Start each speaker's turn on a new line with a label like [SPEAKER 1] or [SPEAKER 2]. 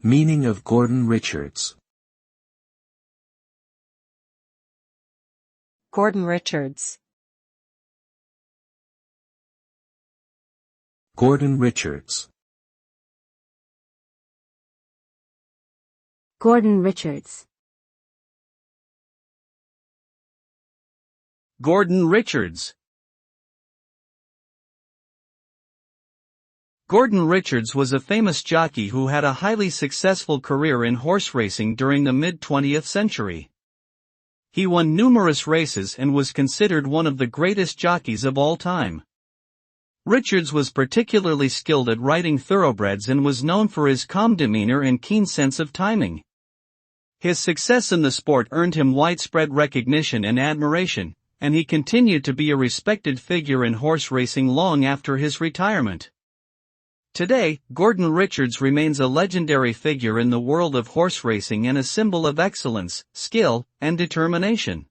[SPEAKER 1] Meaning of Gordon Richards.
[SPEAKER 2] Gordon Richards.
[SPEAKER 1] Gordon Richards.
[SPEAKER 3] Gordon Richards.
[SPEAKER 4] Gordon Richards. Gordon Richards was a famous jockey who had a highly successful career in horse racing during the mid-20th century. He won numerous races and was considered one of the greatest jockeys of all time. Richards was particularly skilled at riding thoroughbreds and was known for his calm demeanor and keen sense of timing. His success in the sport earned him widespread recognition and admiration, and he continued to be a respected figure in horse racing long after his retirement. Today, Gordon Richards remains a legendary figure in the world of horse racing and a symbol of excellence, skill, and determination.